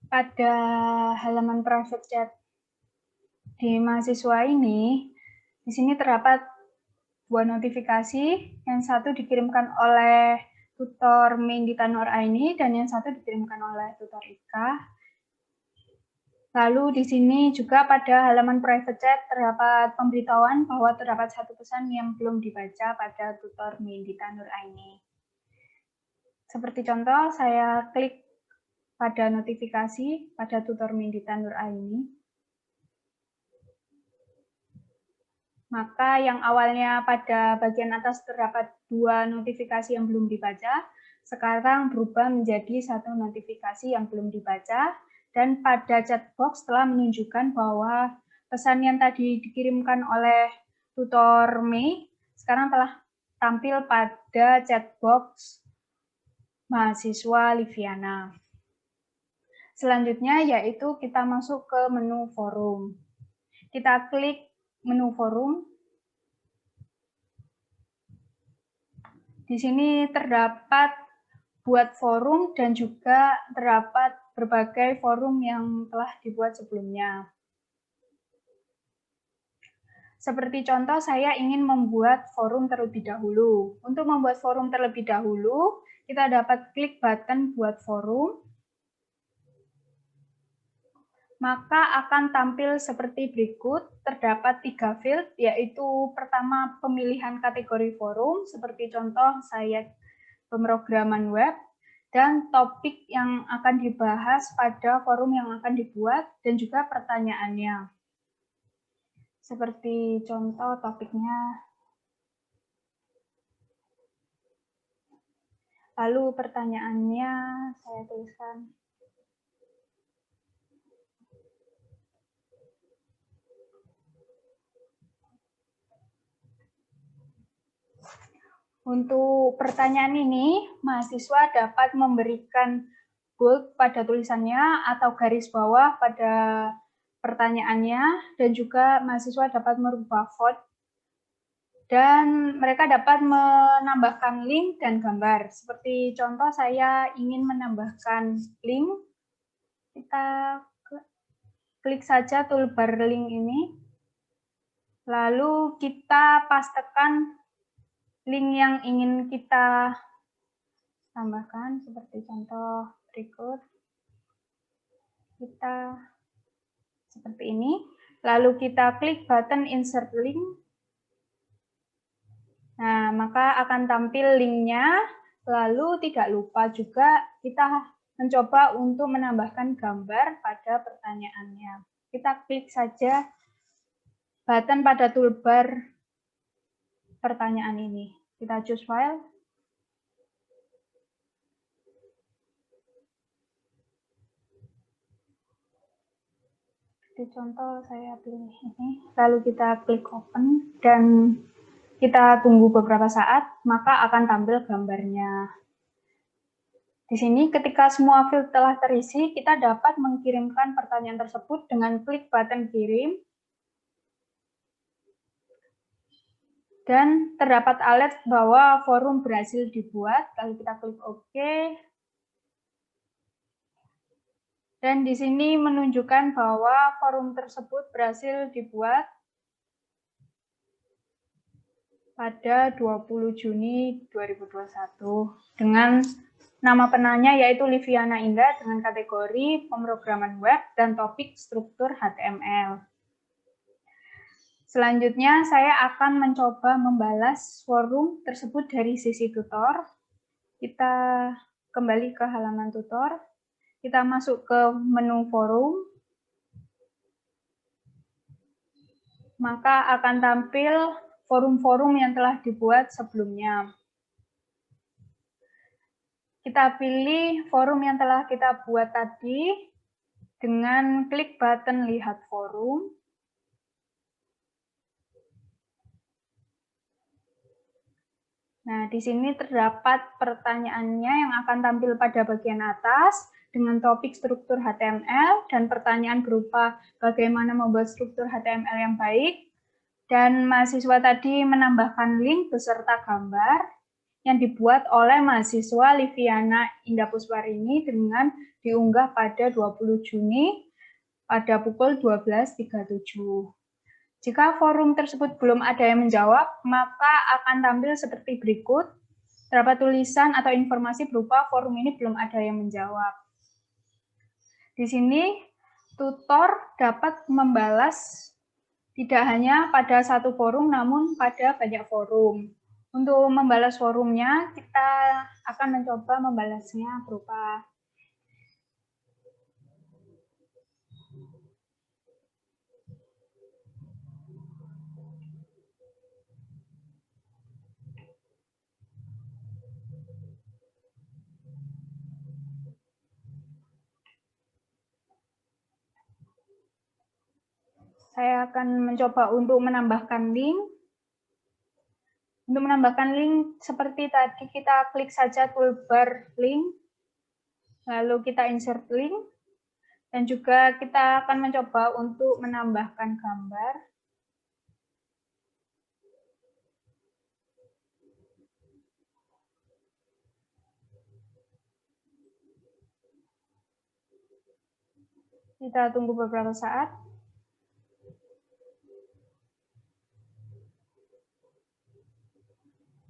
Pada halaman private chat di mahasiswa ini, di sini terdapat dua notifikasi, yang satu dikirimkan oleh tutor Mei Dita Nur Aini dan yang satu dikirimkan oleh tutor Ika. Lalu di sini juga pada halaman private chat terdapat pemberitahuan bahwa terdapat satu pesan yang belum dibaca pada tutor Mei Dita Nur Aini. Seperti contoh, saya klik pada notifikasi pada tutor Mei Dita Nur Aini. Maka yang awalnya pada bagian atas terdapat dua notifikasi yang belum dibaca, sekarang berubah menjadi satu notifikasi yang belum dibaca, dan pada chatbox telah menunjukkan bahwa pesan yang tadi dikirimkan oleh tutor Mei sekarang telah tampil pada chatbox mahasiswa Liviana. Selanjutnya yaitu kita masuk ke menu forum. Kita klik menu forum. Di sini terdapat buat forum dan juga terdapat berbagai forum yang telah dibuat sebelumnya. Seperti contoh, saya ingin membuat forum terlebih dahulu. Untuk membuat forum terlebih dahulu, kita dapat klik button buat forum. Maka akan tampil seperti berikut, terdapat 3 field, yaitu pertama pemilihan kategori forum, seperti contoh saya pemrograman web, dan topik yang akan dibahas pada forum yang akan dibuat, dan juga pertanyaannya. Seperti contoh topiknya. Lalu pertanyaannya saya tuliskan. Untuk pertanyaan ini, mahasiswa dapat memberikan bold pada tulisannya atau garis bawah pada pertanyaannya, dan juga mahasiswa dapat merubah font, dan mereka dapat menambahkan link dan gambar. Seperti contoh, saya ingin menambahkan link. Kita klik saja toolbar link ini, lalu kita pastekan link yang ingin kita tambahkan, seperti contoh berikut. Kita seperti ini, lalu kita klik button insert link. Nah, maka akan tampil linknya, lalu tidak lupa juga kita mencoba untuk menambahkan gambar pada pertanyaannya. Kita klik saja button pada toolbar pertanyaan ini. Kita choose file. Di contoh saya pilih ini, lalu kita klik open dan kita tunggu beberapa saat, maka akan tampil gambarnya. Di sini ketika semua field telah terisi, kita dapat mengirimkan pertanyaan tersebut dengan klik button kirim. Dan terdapat alert bahwa forum berhasil dibuat, lalu kita klik OK. Dan di sini menunjukkan bahwa forum tersebut berhasil dibuat pada 20 Juni 2021 dengan nama penanya yaitu Liviana Indah dengan kategori pemrograman web dan topik struktur HTML. Selanjutnya saya akan mencoba membalas forum tersebut dari sisi tutor. Kita kembali ke halaman tutor. Kita masuk ke menu forum. Maka akan tampil forum-forum yang telah dibuat sebelumnya. Kita pilih forum yang telah kita buat tadi dengan klik button lihat forum. Nah, di sini terdapat pertanyaannya yang akan tampil pada bagian atas, dengan topik struktur HTML dan pertanyaan berupa bagaimana membuat struktur HTML yang baik. Dan mahasiswa tadi menambahkan link beserta gambar yang dibuat oleh mahasiswa Liviana Indah Pusparini dengan diunggah pada 20 Juni pada pukul 12.37. Jika forum tersebut belum ada yang menjawab, maka akan tampil seperti berikut. Terdapat tulisan atau informasi berupa forum ini belum ada yang menjawab. Di sini, tutor dapat membalas tidak hanya pada satu forum, namun pada banyak forum. Untuk membalas forumnya, kita akan mencoba membalasnya berupa saya akan mencoba untuk menambahkan link. Untuk menambahkan link seperti tadi, kita klik saja toolbar link, lalu kita insert link, dan juga kita akan mencoba untuk menambahkan gambar. Kita tunggu beberapa saat.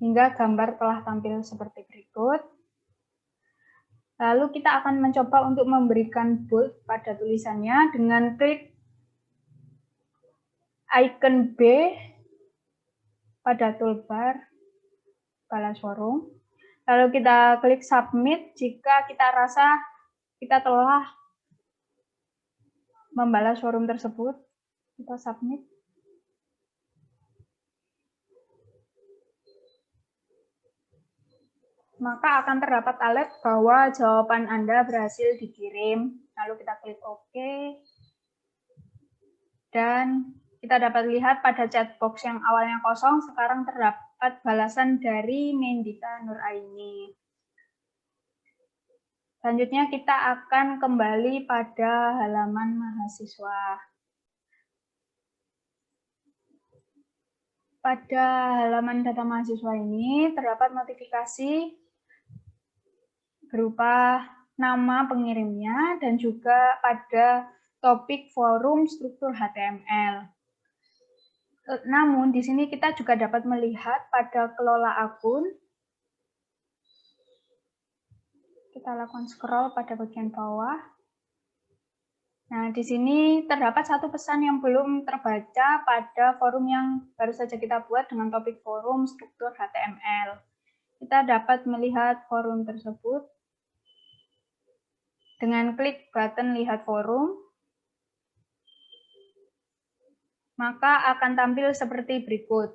Hingga gambar telah tampil seperti berikut. Lalu kita akan mencoba untuk memberikan bold pada tulisannya dengan klik icon B pada toolbar balas forum. Lalu kita klik submit jika kita rasa kita telah membalas forum tersebut. Kita submit. Maka akan terdapat alert bahwa jawaban Anda berhasil dikirim. Lalu kita klik OK. Dan kita dapat lihat pada chatbox yang awalnya kosong, sekarang terdapat balasan dari Mendita Nuraini. Selanjutnya kita akan kembali pada halaman mahasiswa. Pada halaman data mahasiswa ini terdapat notifikasi berupa nama pengirimnya dan juga pada topik forum struktur HTML. Namun di sini kita juga dapat melihat pada kelola akun. Kita lakukan scroll pada bagian bawah. Nah, di sini terdapat satu pesan yang belum terbaca pada forum yang baru saja kita buat dengan topik forum struktur HTML. Kita dapat melihat forum tersebut dengan klik button lihat forum, maka akan tampil seperti berikut.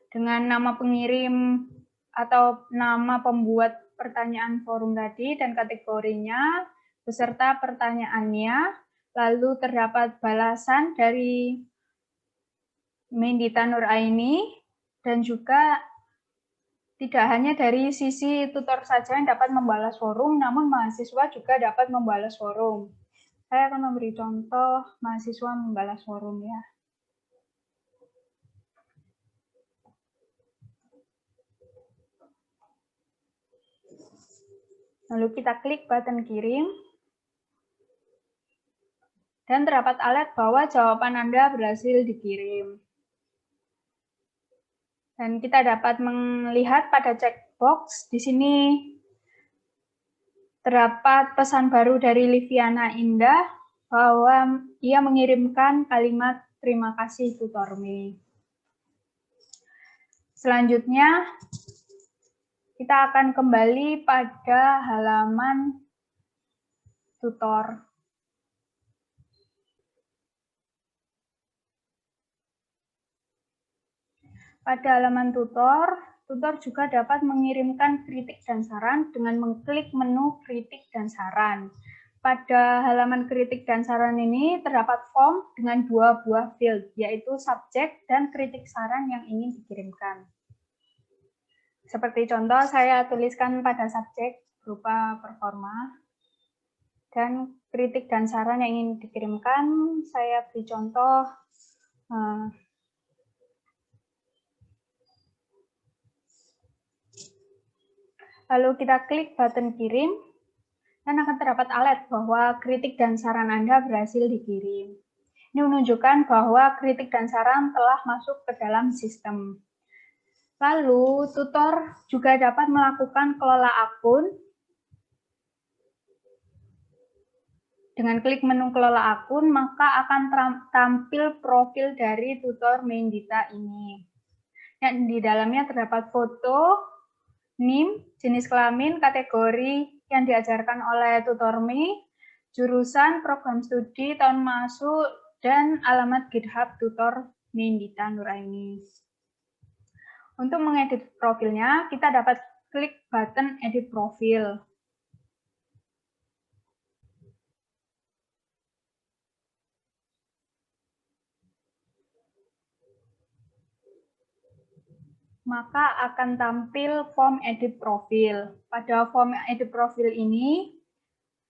Dengan nama pengirim atau nama pembuat pertanyaan forum tadi dan kategorinya, beserta pertanyaannya, lalu terdapat balasan dari Mendita Nuraini, dan juga tidak hanya dari sisi tutor saja yang dapat membalas forum, namun mahasiswa juga dapat membalas forum. Saya akan memberi contoh mahasiswa membalas forum ya. Lalu kita klik button kirim. Dan terdapat alert bahwa jawaban Anda berhasil dikirim. Dan kita dapat melihat pada checkbox di sini terdapat pesan baru dari Liviana Indah bahwa ia mengirimkan kalimat terima kasih tutorme. Selanjutnya kita akan kembali pada halaman tutor. Pada halaman tutor, tutor juga dapat mengirimkan kritik dan saran dengan mengklik menu kritik dan saran. Pada halaman kritik dan saran ini terdapat form dengan dua buah field, yaitu subjek dan kritik saran yang ingin dikirimkan. Seperti contoh, saya tuliskan pada subjek berupa performa. Dan kritik dan saran yang ingin dikirimkan, saya beri contoh. Lalu kita klik button kirim, dan akan terdapat alert bahwa kritik dan saran Anda berhasil dikirim. Ini menunjukkan bahwa kritik dan saran telah masuk ke dalam sistem. Lalu, tutor juga dapat melakukan kelola akun. Dengan klik menu kelola akun, maka akan tampil profil dari tutor Mendita ini. Yang di dalamnya terdapat foto, NIM, jenis kelamin, kategori yang diajarkan oleh tutor Me, jurusan, program studi, tahun masuk, dan alamat GitHub tutor Mendita Nuraini. Untuk mengedit profilnya, kita dapat klik button edit profil. Maka akan tampil form edit profil. Pada form edit profil ini,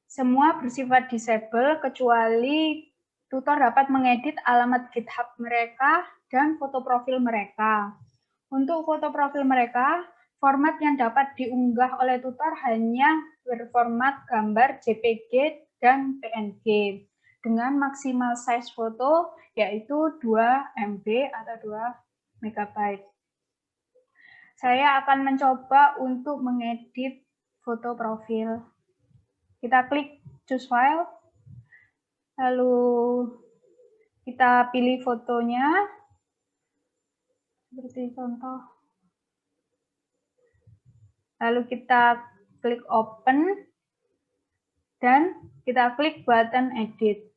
semua bersifat disable kecuali tutor dapat mengedit alamat GitHub mereka dan foto profil mereka. Untuk foto profil mereka, format yang dapat diunggah oleh tutor hanya berformat gambar JPG dan PNG dengan maksimal size foto yaitu 2 MB atau 2 MB. Saya akan mencoba untuk mengedit foto profil. Kita klik choose file, lalu kita pilih fotonya, seperti contoh. Lalu kita klik open, dan kita klik button edit.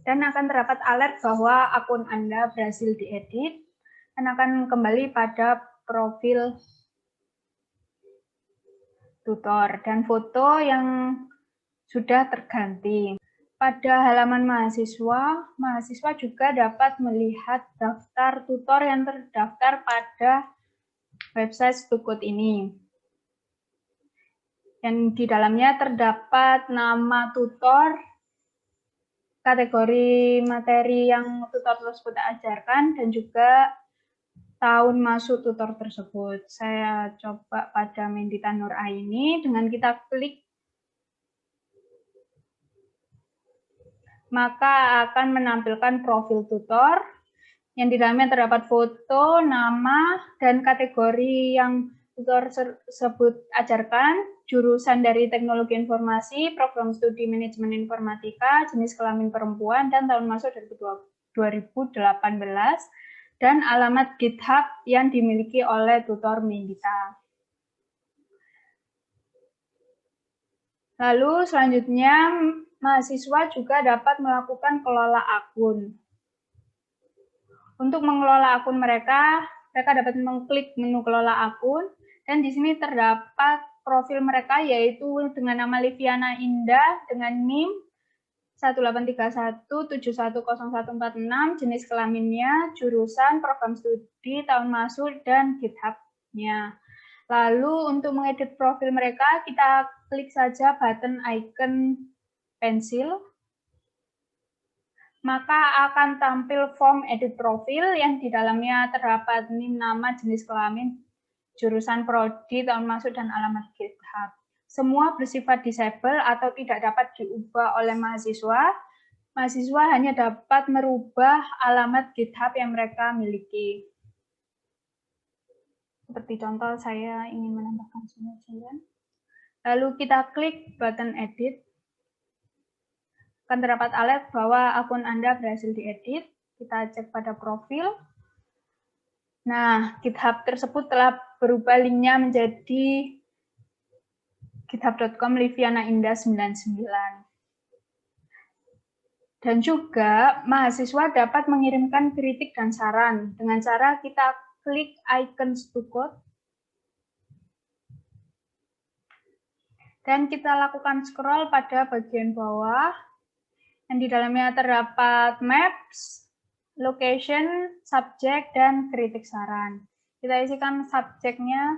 Dan akan terdapat alert bahwa akun Anda berhasil diedit dan akan kembali pada profil tutor dan foto yang sudah terganti. Pada halaman mahasiswa, mahasiswa juga dapat melihat daftar tutor yang terdaftar pada website Stukut ini. Yang di dalamnya terdapat nama tutor, kategori materi yang tutor tersebut ajarkan, dan juga tahun masuk tutor tersebut. Saya coba pada Mendita Nuraini, dengan kita klik, maka akan menampilkan profil tutor, yang di dalamnya terdapat foto, nama, dan kategori yang tutor tersebut ajarkan, jurusan dari teknologi informasi, program studi manajemen informatika, jenis kelamin perempuan, dan tahun masuk 2018, dan alamat GitHub yang dimiliki oleh tutor Mendita. Lalu selanjutnya, mahasiswa juga dapat melakukan kelola akun. Untuk mengelola akun mereka dapat mengklik menu kelola akun, dan di sini terdapat profil mereka yaitu dengan nama Liviana Indah dengan NIM 1831710146, jenis kelaminnya, jurusan, program studi, tahun masuk, dan GitHub-nya. Lalu untuk mengedit profil mereka, kita klik saja button icon pensil, maka akan tampil form edit profil yang di dalamnya terdapat NIM, nama, jenis kelamin, jurusan prodi, tahun masuk, dan alamat GitHub. Semua bersifat disable atau tidak dapat diubah oleh mahasiswa. Mahasiswa hanya dapat merubah alamat GitHub yang mereka miliki. Seperti contoh, saya ingin menambahkan semua. Lalu kita klik button edit. Akan terdapat alert bahwa akun Anda berhasil diedit. Kita cek pada profil. Nah, GitHub tersebut telah berubah linknya menjadi github.com Liviana Indah 99. Dan juga mahasiswa dapat mengirimkan kritik dan saran dengan cara kita klik icon Stukut dan kita lakukan scroll pada bagian bawah. yang di dalamnya terdapat maps, location, subjek, dan kritik saran. Kita isikan subjeknya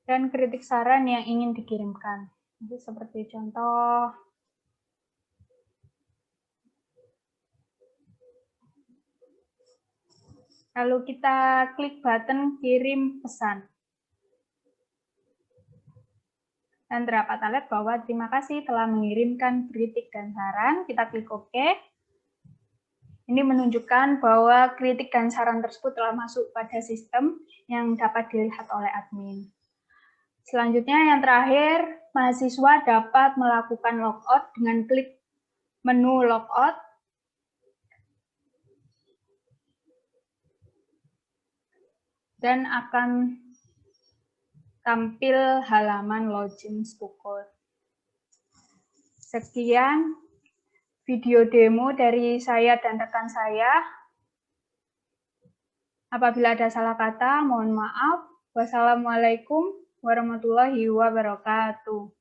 dan kritik saran yang ingin dikirimkan. Jadi seperti contoh, lalu kita klik button kirim pesan. Dan terdapat alert bahwa terima kasih telah mengirimkan kritik dan saran. Kita klik OK. Ini menunjukkan bahwa kritik dan saran tersebut telah masuk pada sistem yang dapat dilihat oleh admin. Selanjutnya yang terakhir, mahasiswa dapat melakukan logout dengan klik menu logout. Dan akan tampil halaman login Spokot. Sekian video demo dari saya dan rekan saya. Apabila ada salah kata, mohon maaf. Wassalamualaikum warahmatullahi wabarakatuh.